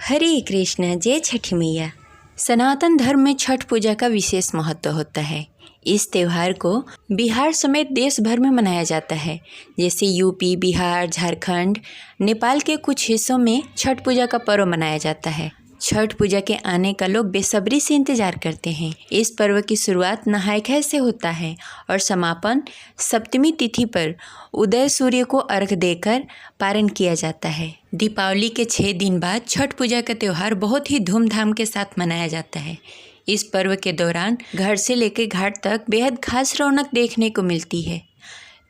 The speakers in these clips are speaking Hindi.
हरे कृष्ण। जय छठी मैया। सनातन धर्म में छठ पूजा का विशेष महत्व होता है। इस त्यौहार को बिहार समेत देश भर में मनाया जाता है। जैसे यूपी, बिहार, झारखंड, नेपाल के कुछ हिस्सों में छठ पूजा का पर्व मनाया जाता है। छठ पूजा के आने का लोग बेसब्री से इंतजार करते हैं। इस पर्व की शुरुआत नहाय खाय से होता है और समापन सप्तमी तिथि पर उदय सूर्य को अर्घ देकर पारण किया जाता है। दीपावली के 6 दिन बाद छठ पूजा का त्यौहार बहुत ही धूमधाम के साथ मनाया जाता है। इस पर्व के दौरान घर से लेकर घाट तक बेहद खास रौनक देखने को मिलती है।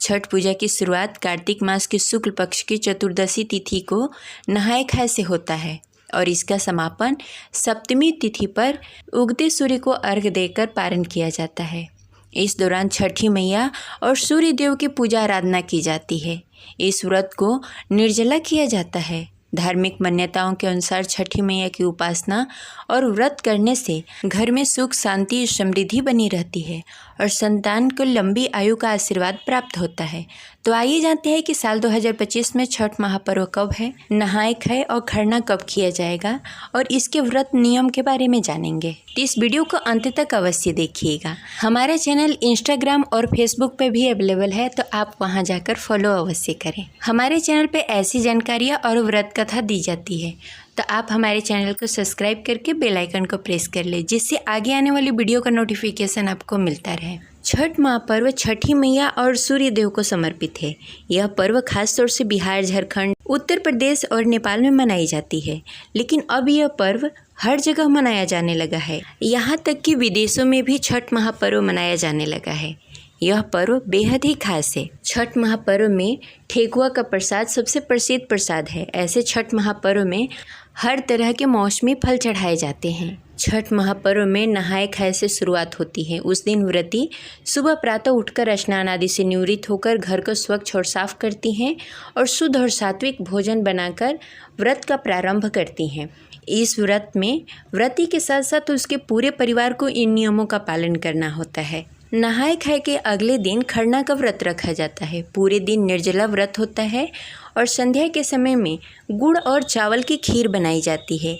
छठ पूजा की शुरुआत कार्तिक मास के शुक्ल पक्ष की चतुर्दशी तिथि को नहाय खाय से होता है और इसका समापन सप्तमी तिथि पर उगते सूर्य को अर्घ देकर पारण किया जाता है। इस दौरान छठी मैया और सूर्य देव की पूजा आराधना की जाती है। इस व्रत को निर्जला किया जाता है। धार्मिक मान्यताओं के अनुसार छठी मैया की उपासना और व्रत करने से घर में सुख, शांति, समृद्धि बनी रहती है और संतान को लंबी आयु का आशीर्वाद प्राप्त होता है। तो आइए जानते हैं कि साल 2025 में छठ महापर्व कब है, नहाय खाय और खरना कब किया जाएगा और इसके व्रत नियम के बारे में जानेंगे। तो इस वीडियो को अंत तक अवश्य देखिएगा। हमारा चैनल इंस्टाग्राम और फेसबुक पे भी अवेलेबल है, तो आप वहां जाकर फॉलो अवश्य करें। हमारे चैनल पे ऐसी जानकारियाँ और व्रत कथा दी जाती है, तो आप हमारे चैनल को सब्सक्राइब करके बेल आइकन को प्रेस कर ले, जिससे आगे आने वाली वीडियो का नोटिफिकेशन आपको मिलता रहे। छठ महापर्व छठी मैया और सूर्य देव को समर्पित है। यह पर्व खास तौर से बिहार, झारखंड, उत्तर प्रदेश और नेपाल में मनाई जाती है, लेकिन अब यह पर्व हर जगह मनाया जाने लगा है। यहाँ तक कि विदेशों में भी छठ महापर्व मनाया जाने लगा है। यह पर्व बेहद ही खास है। छठ महापर्व में ठेकुआ का प्रसाद सबसे प्रसिद्ध प्रसाद है। ऐसे छठ महापर्व में हर तरह के मौसमी फल चढ़ाए जाते हैं। छठ महापर्व में नहाय खाय से शुरुआत होती है। उस दिन व्रती सुबह प्रातः उठकर स्नान आदि से निवृत्त होकर घर को स्वच्छ और साफ करती हैं और शुद्ध और सात्विक भोजन बनाकर व्रत का प्रारंभ करती हैं। इस व्रत में व्रती के साथ साथ उसके पूरे परिवार को इन नियमों का पालन करना होता है। नहाय खाय के अगले दिन खरना का व्रत रखा जाता है। पूरे दिन निर्जला व्रत होता है और संध्या के समय में गुड़ और चावल की खीर बनाई जाती है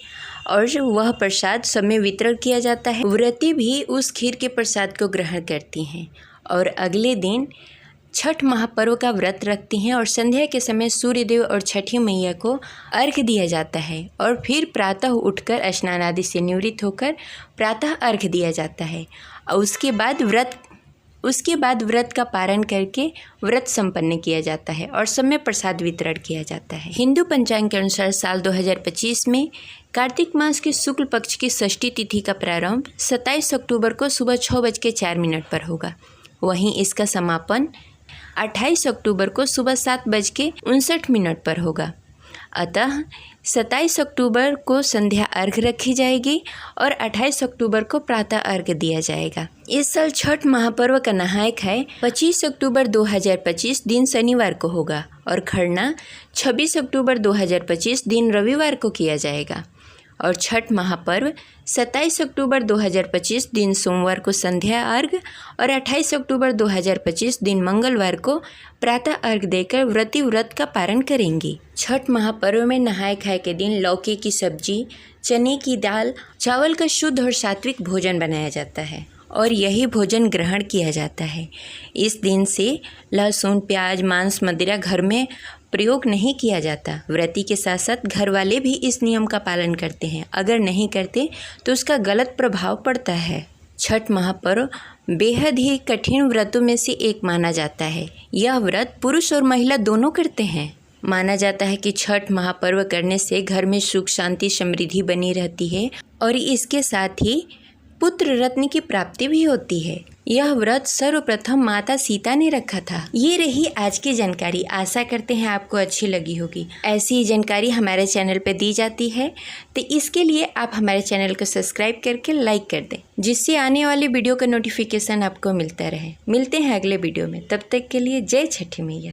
और वह प्रसाद सब में वितरण किया जाता है। व्रती भी उस खीर के प्रसाद को ग्रहण करती हैं और अगले दिन छठ महापर्व का व्रत रखती हैं और संध्या के समय सूर्यदेव और छठी मैया को अर्घ दिया जाता है और फिर प्रातः उठकर स्नान आदि से निवृत्त होकर प्रातः अर्घ दिया जाता है और उसके बाद व्रत का पारण करके व्रत संपन्न किया जाता है और सब में प्रसाद वितरण किया जाता है। हिंदू पंचांग के अनुसार साल 2025 में कार्तिक मास के शुक्ल पक्ष की षष्ठी तिथि का प्रारंभ 27 अक्टूबर को सुबह 6:04 पर होगा। वहीं इसका समापन 28 अक्टूबर को सुबह 7:59 पर होगा। अतः 27 अक्टूबर को संध्या अर्घ रखी जाएगी और 28 अक्टूबर को प्रातः अर्घ दिया जाएगा। इस साल छठ महापर्व का नहाय खाय 25 अक्टूबर 2025 दिन शनिवार को होगा और खरना 26 अक्टूबर 2025 दिन रविवार को किया जाएगा और छठ महापर्व 27 अक्टूबर 2025 दिन सोमवार को संध्या अर्घ और 28 अक्टूबर 2025 दिन मंगलवार को प्रातः अर्घ देकर व्रती व्रत का पारण करेंगी। छठ महापर्व में नहाय खाय के दिन लौकी की सब्जी, चने की दाल, चावल का शुद्ध और सात्विक भोजन बनाया जाता है और यही भोजन ग्रहण किया जाता है। इस दिन से लहसुन, प्याज, मांस, मदिरा घर में प्रयोग नहीं किया जाता। व्रती के साथ साथ घर वाले भी इस नियम का पालन करते हैं। अगर नहीं करते तो उसका गलत प्रभाव पड़ता है। छठ महापर्व बेहद ही कठिन व्रतों में से एक माना जाता है। यह व्रत पुरुष और महिला दोनों करते हैं। माना जाता है कि छठ महापर्व करने से घर में सुख, शांति, समृद्धि बनी रहती है और इसके साथ ही पुत्र रत्न की प्राप्ति भी होती है। यह व्रत सर्वप्रथम माता सीता ने रखा था। ये रही आज की जानकारी। आशा करते हैं आपको अच्छी लगी होगी। ऐसी ही जानकारी हमारे चैनल पे दी जाती है, तो इसके लिए आप हमारे चैनल को सब्सक्राइब करके लाइक कर दें, जिससे आने वाली वीडियो का नोटिफिकेशन आपको मिलता रहे। मिलते हैं अगले वीडियो में, तब तक के लिए जय छठी मैया।